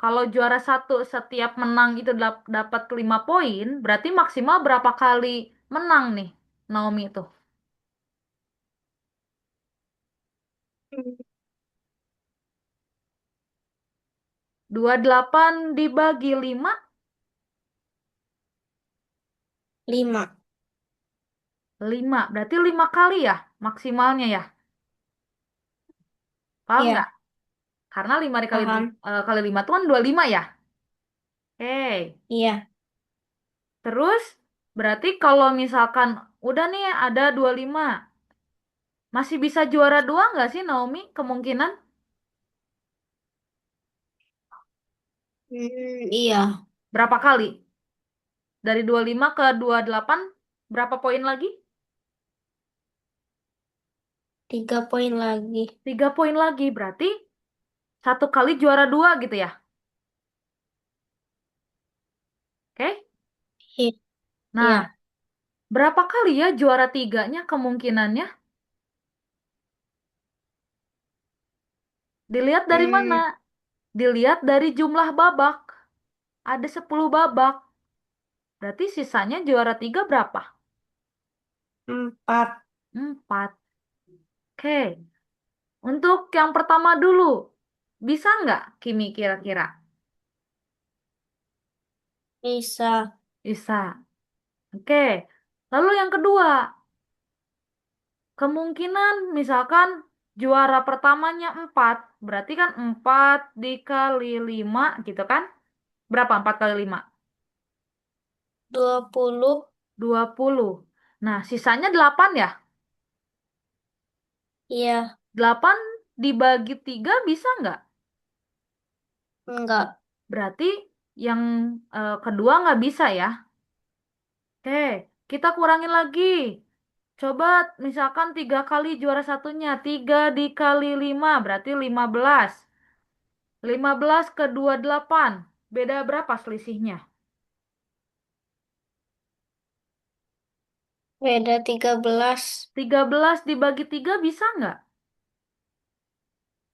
Kalau juara satu setiap menang itu dapat 5 poin, berarti maksimal berapa kali menang nih Naomi itu? 28 dibagi 5, 5. 5. Berarti 5 kali ya maksimalnya ya. Paham nggak? Iya. Karena 5 dikali Paham? kali 5 itu kan 25 ya. Oke. Iya. Terus berarti kalau misalkan udah nih ada 25, masih bisa juara 2 nggak sih Naomi kemungkinan? Iya. Berapa kali? Dari 25 ke 28 berapa poin lagi? 3 poin lagi. 3 poin lagi. Berarti satu kali juara 2 gitu ya. Oke? I- Nah, Iya. berapa kali ya juara tiganya kemungkinannya? Dilihat dari mana? Hmm, Dilihat dari jumlah babak. Ada 10 babak. Berarti sisanya juara 3 berapa? 4. 4. Oke. Untuk yang pertama dulu. Bisa nggak Kimi kira-kira? Bisa. Bisa. Oke. Lalu yang kedua. Kemungkinan misalkan juara pertamanya 4. Berarti kan 4 dikali 5 gitu kan? Berapa 4 kali 5? 20. 20. Nah, sisanya 8 ya? Iya. 8 dibagi 3 bisa nggak? Enggak. Berarti yang kedua nggak bisa ya? Oke, kita kurangin lagi. Coba misalkan 3 kali juara satunya. 3 dikali 5 berarti 15. 15 ke 28. Beda berapa selisihnya? Beda 13. 13 dibagi 3 bisa nggak?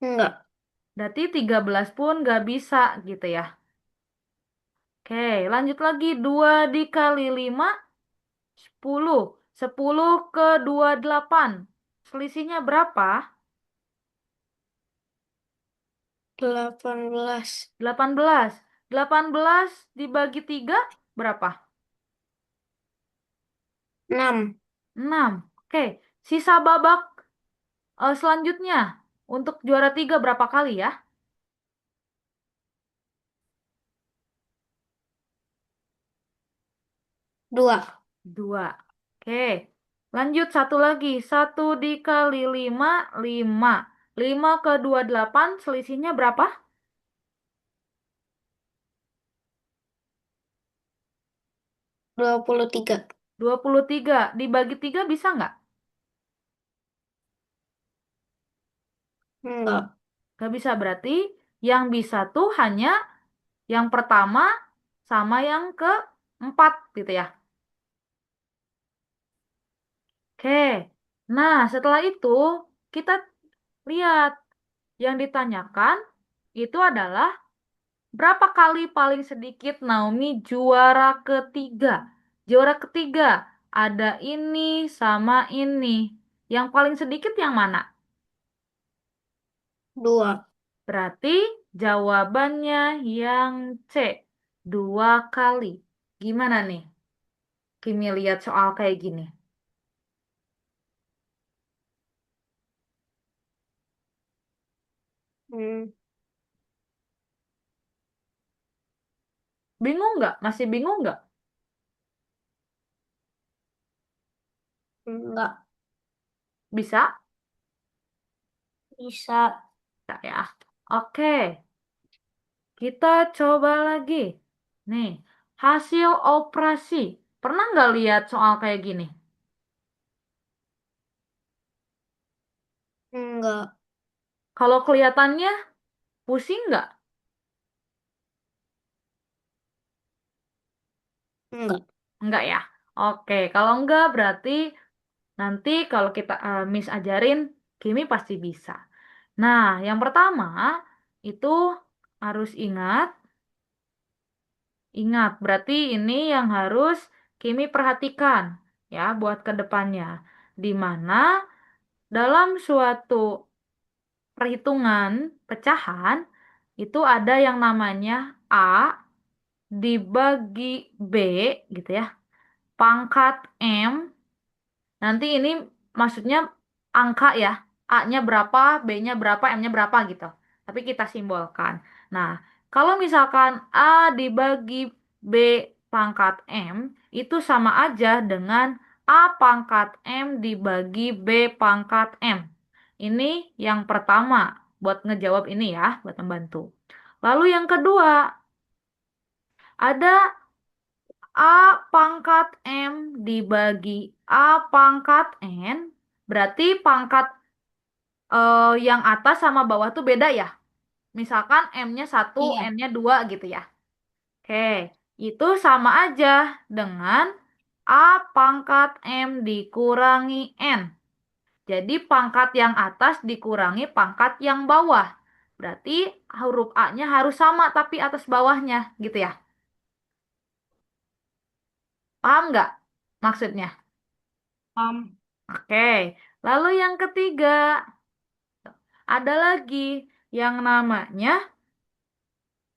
Enggak. Berarti 13 pun nggak bisa gitu ya. Oke, lanjut lagi. 2 dikali 5, 10. 10 ke 28. Selisihnya berapa? 18. 18. 18 dibagi 3 berapa? 6. 6. Oke, sisa babak selanjutnya. Untuk juara 3 berapa kali ya? 2. 2. Oke, lanjut satu lagi. 1 dikali 5, 5. 5 ke 28 selisihnya berapa? 23. 23. Dibagi 3 bisa nggak? Enggak. Nggak bisa berarti yang bisa tuh hanya yang pertama sama yang keempat gitu ya. Oke, nah setelah itu kita lihat yang ditanyakan itu adalah Berapa kali paling sedikit Naomi juara ketiga? Juara ketiga ada ini sama ini. Yang paling sedikit yang mana? Dua. Berarti jawabannya yang C. Dua kali. Gimana nih? Kimi lihat soal kayak gini. Hmm, Bingung nggak? Masih bingung nggak? enggak Bisa? bisa. Bisa ya. Oke, kita coba lagi. Nih, hasil operasi. Pernah nggak lihat soal kayak gini? Enggak. Kalau kelihatannya pusing nggak? Enggak. Enggak ya. Oke, kalau enggak berarti nanti kalau kita Miss ajarin, Kimi pasti bisa. Nah, yang pertama itu harus ingat, ingat berarti ini yang harus Kimi perhatikan ya buat ke depannya. Di mana dalam suatu perhitungan pecahan itu ada yang namanya A dibagi B gitu ya, pangkat M. Nanti ini maksudnya angka ya. A-nya berapa, B-nya berapa, M-nya berapa gitu. Tapi kita simbolkan. Nah, kalau misalkan A dibagi B pangkat M, itu sama aja dengan A pangkat M dibagi B pangkat M. Ini yang pertama, buat ngejawab ini ya, buat membantu. Lalu yang kedua, ada A pangkat M dibagi A pangkat N, berarti pangkat yang atas sama bawah tuh beda ya. Misalkan M-nya satu, Iya. N-nya 2 gitu ya. Oke, itu sama aja dengan A pangkat M dikurangi N. Jadi pangkat yang atas dikurangi pangkat yang bawah. Berarti huruf A-nya harus sama tapi atas bawahnya gitu ya. Paham nggak maksudnya? Paham. Oke, lalu yang ketiga, ada lagi yang namanya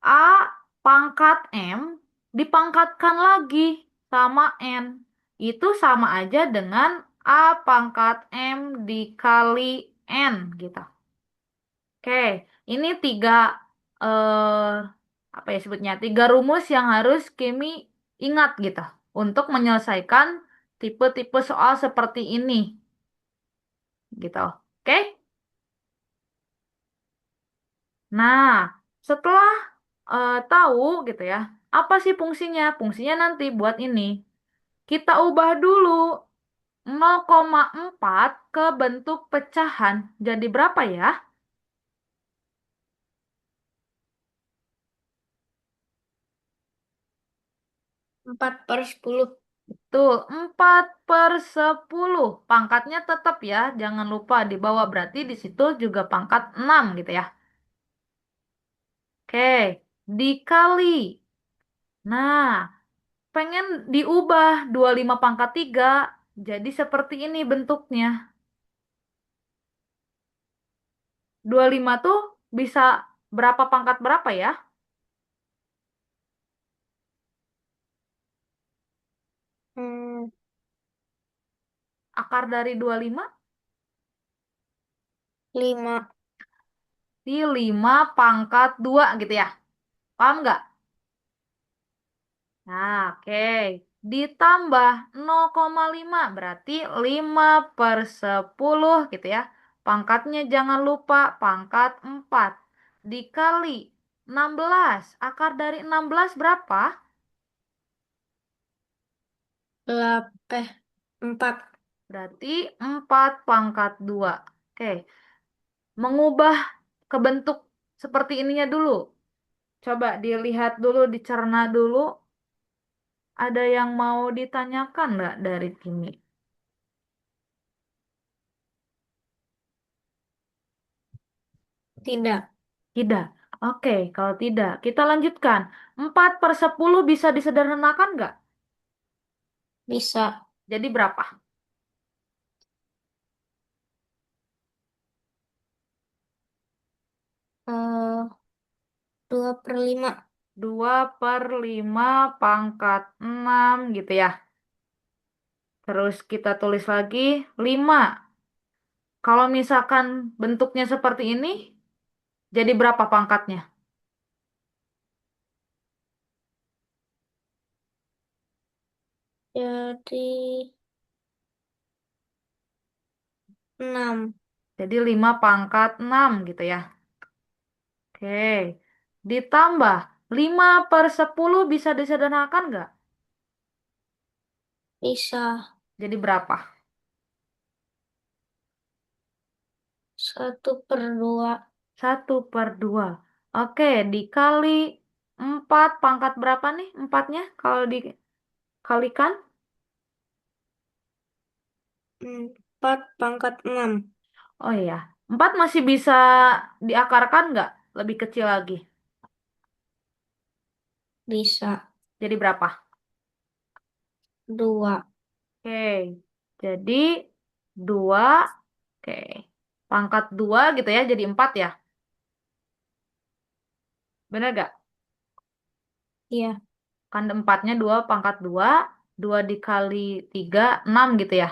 A pangkat M dipangkatkan lagi sama N. Itu sama aja dengan A pangkat M dikali N gitu. Oke, ini tiga eh, apa ya sebutnya? Tiga rumus yang harus Kimi ingat gitu untuk menyelesaikan tipe-tipe soal seperti ini gitu. Oke? Nah, setelah tahu gitu ya, apa sih fungsinya? Fungsinya nanti buat ini. Kita ubah dulu 0,4 ke bentuk pecahan. Jadi berapa ya? 4/10. Tuh, 4/10. Pangkatnya tetap ya, jangan lupa di bawah. Berarti di situ juga pangkat 6 gitu ya. Oke, dikali. Nah, pengen diubah 25 pangkat 3 jadi seperti ini bentuknya. 25 tuh bisa berapa pangkat berapa ya? Hmm, Akar dari 25 5. di 5 pangkat 2 gitu ya. Paham nggak? Nah, oke. Ditambah 0,5 berarti 5/10 gitu ya. Pangkatnya jangan lupa pangkat 4. Dikali 16. Akar dari 16 berapa? 4. Berarti 4 pangkat 2. Oke. Mengubah ke bentuk seperti ininya dulu. Coba dilihat dulu, dicerna dulu. Ada yang mau ditanyakan nggak dari Kimi? Tidak. Tidak. Oke, kalau tidak, kita lanjutkan. 4/10 bisa disederhanakan nggak? Bisa. Jadi berapa? eh 2/5. 2/5 pangkat 6 gitu ya. Terus kita tulis lagi 5. Kalau misalkan bentuknya seperti ini, jadi berapa pangkatnya? Jadi 6. Jadi 5/6 gitu ya. Oke. Ditambah 5/10 bisa disederhanakan nggak? Bisa. Jadi berapa? 1/2. 1/2. Oke, dikali 4 pangkat berapa nih? Empatnya kalau dikalikan. 4/6. Oh iya, 4 masih bisa diakarkan nggak? Lebih kecil lagi. Bisa. Jadi berapa? 2. Oke, jadi 2. Oke, pangkat 2 gitu ya, jadi 4 ya. Bener gak? Iya. Kan empatnya 2/2. 2 dikali 3, 6 gitu ya.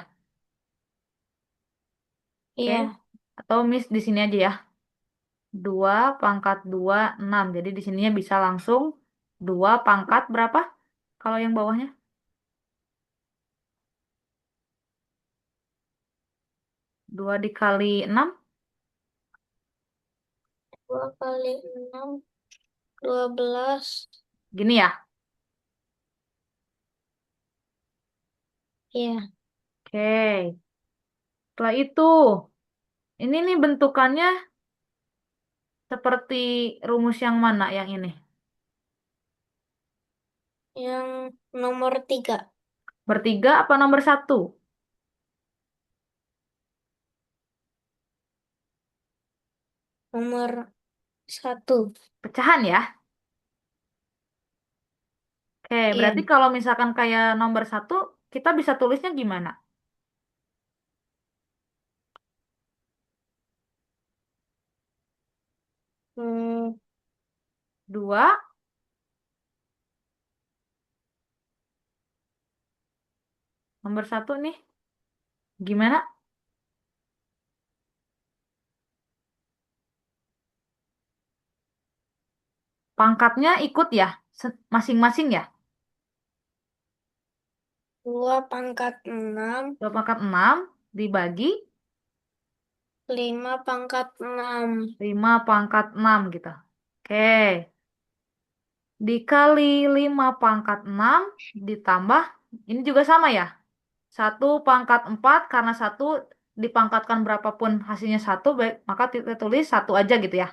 Oke, Iya. atau Miss di sini aja ya. 2/2, 6. Jadi di sininya bisa langsung 2 pangkat berapa? Kalau yang bawahnya? 2 dikali 6. 2 kali 6. 12. Gini ya. Iya. Oke. Setelah itu, ini nih bentukannya seperti rumus yang mana yang ini? Yang nomor 3. Bertiga apa nomor satu? Nomor 1. Pecahan ya. Oke, Iya. berarti kalau misalkan kayak nomor satu, kita bisa tulisnya gimana? Hmm, 2, nomor satu nih. Gimana? Pangkatnya ikut ya, masing-masing ya. 2/6. 2/6 dibagi 5/6. 5/6 gitu. Oke, dikali 5/6 ditambah, ini juga sama ya. 1/4 karena satu dipangkatkan berapapun hasilnya satu, baik, maka kita tulis satu aja gitu ya.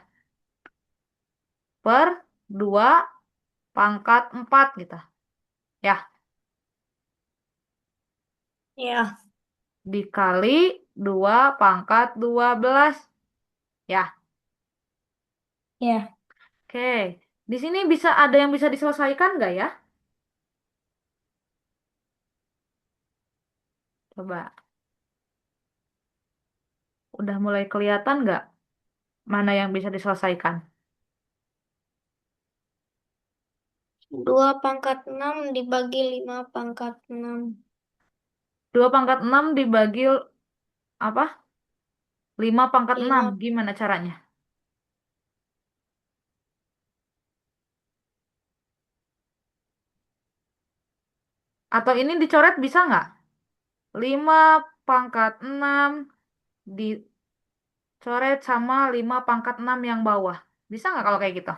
Per 2/4 gitu. Ya, Iya. dikali 2/12. Ya, Iya. oke. Di sini bisa ada yang bisa diselesaikan nggak ya? Coba, udah mulai kelihatan nggak mana yang bisa diselesaikan? 2/6 dibagi 5/6. 2/6 dibagi apa? 5/6. Lima. Gimana caranya? Atau ini dicoret bisa nggak? 5/6 dicoret sama 5/6 yang bawah. Bisa nggak kalau kayak gitu?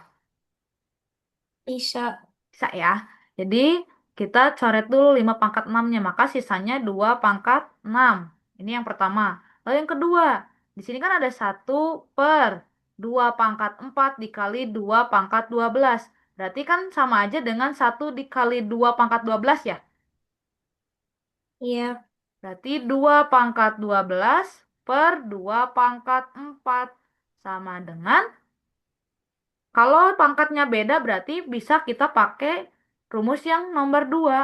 Bisa. Bisa ya. Jadi kita coret dulu 5/6-nya, maka sisanya 2/6. Ini yang pertama. Lalu yang kedua, di sini kan ada 1/2/4 dikali 2/12. Berarti kan sama aja dengan 1 dikali 2/12 ya. Iya. Berarti 2/12 per 2/4 sama dengan Kalau pangkatnya beda berarti bisa kita pakai rumus yang nomor 2.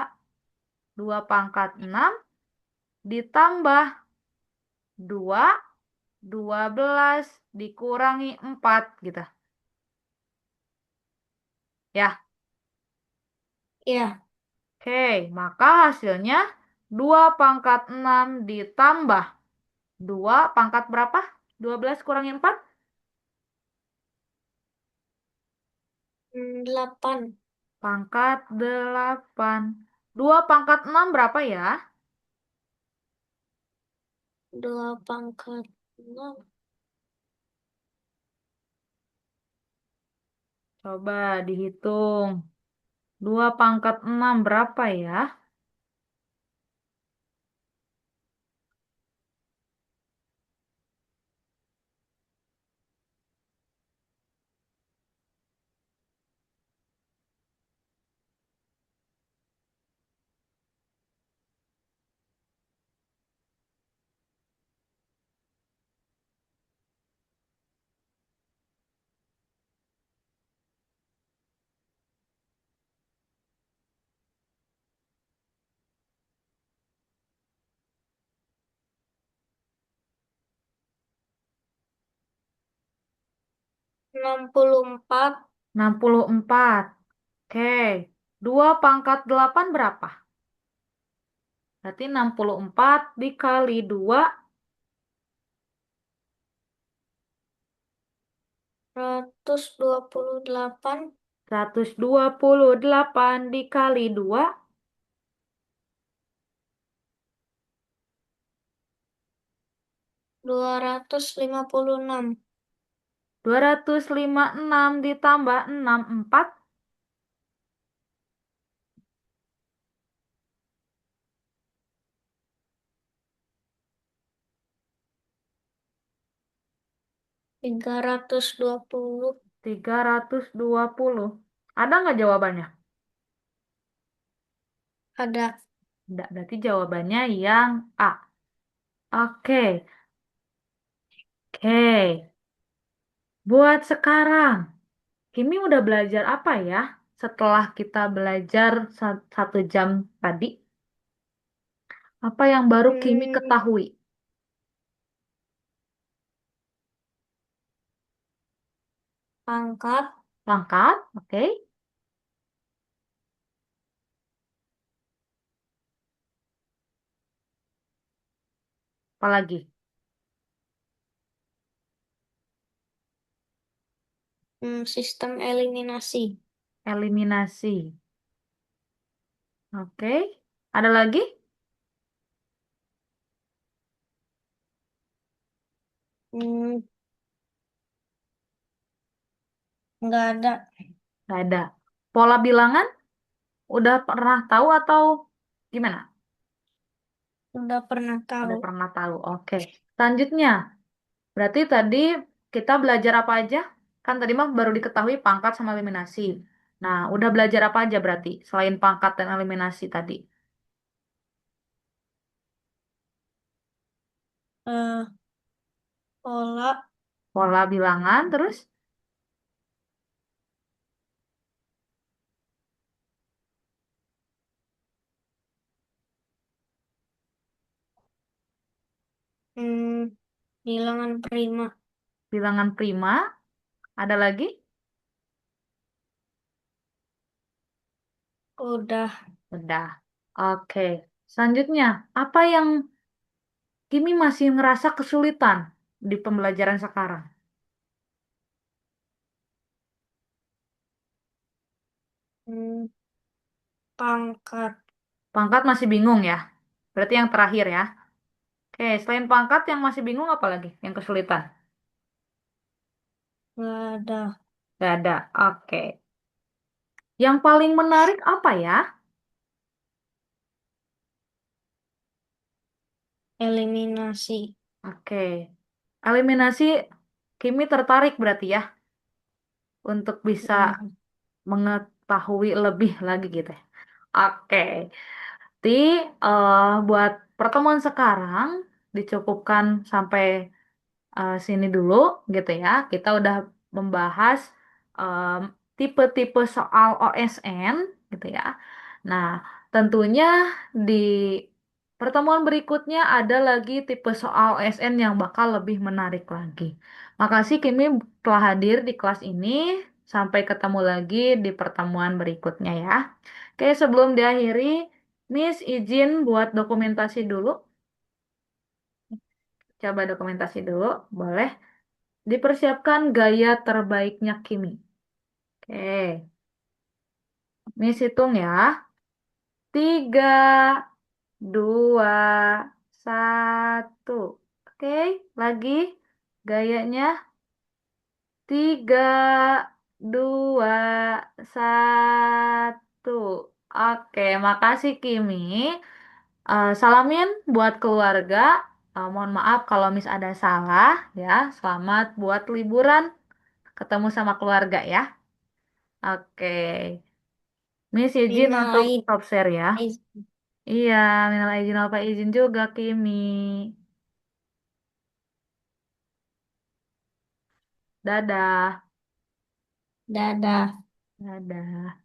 2 pangkat 6 ditambah 2, 12 dikurangi 4 gitu. Ya, Ya, oke. Maka hasilnya 2 pangkat 6 ditambah 2 pangkat berapa? 12 kurangi 4? 8. Pangkat 8. 2 pangkat 6 berapa ya? 2 pangkat 6. Coba dihitung. 2 pangkat 6 berapa ya? 64. 64. Oke. 2 pangkat 8 berapa? Berarti 64 dikali 2, 128. 128 dikali 2, 256. 256 ditambah 6, 4, 320. 320. Ada nggak jawabannya? Ada. Tidak, berarti jawabannya yang A. Oke, oke. Buat sekarang, Kimi udah belajar apa ya setelah kita belajar 1 jam tadi? Apa yang baru Kimi Hmm, ketahui? pangkat. Pangkat, oke. Apalagi? Sistem eliminasi. Eliminasi. Oke. Ada lagi? Hmm, nggak ada. Nggak ada. Pola bilangan udah pernah tahu atau gimana? Udah pernah tahu. Udah pernah tahu. Oke. Selanjutnya, berarti tadi kita belajar apa aja? Kan tadi mah baru diketahui pangkat sama eliminasi. Nah, udah belajar apa aja berarti selain pangkat dan eliminasi tadi? Eh, pola. Pola bilangan terus Hmm, bilangan prima. bilangan prima. Ada lagi? Udah. Udah. Oke. Selanjutnya, apa yang Kimi masih ngerasa kesulitan di pembelajaran sekarang? Hmm, pangkat. Pangkat masih bingung ya? Berarti yang terakhir ya. Oke, selain pangkat yang masih bingung apa lagi? Yang kesulitan? Nggak ada. Gak ada. Oke. Yang paling menarik apa ya? Eliminasi. Oke. Eliminasi Kimi tertarik berarti ya untuk bisa Ya. mengetahui lebih lagi gitu ya. Oke. Jadi buat pertemuan sekarang dicukupkan sampai sini dulu gitu ya. Kita udah membahas em, tipe-tipe soal OSN gitu ya. Nah, tentunya di pertemuan berikutnya ada lagi tipe soal OSN yang bakal lebih menarik lagi. Makasih Kimi telah hadir di kelas ini. Sampai ketemu lagi di pertemuan berikutnya ya. Oke, sebelum diakhiri, Miss izin buat dokumentasi dulu. Coba dokumentasi dulu, boleh. Dipersiapkan gaya terbaiknya Kimi. Oke, Miss hitung ya. Tiga, dua, satu. Oke, lagi gayanya. Tiga, dua, satu. Oke, makasih Kimi. Salamin buat keluarga. Mohon maaf kalau Miss ada salah ya. Selamat buat liburan. Ketemu sama keluarga ya. Oke. Miss izin Minal untuk stop share ya. aidin. Iya, minal izin apa izin juga Kimi. Dadah. Dadah. Dadah.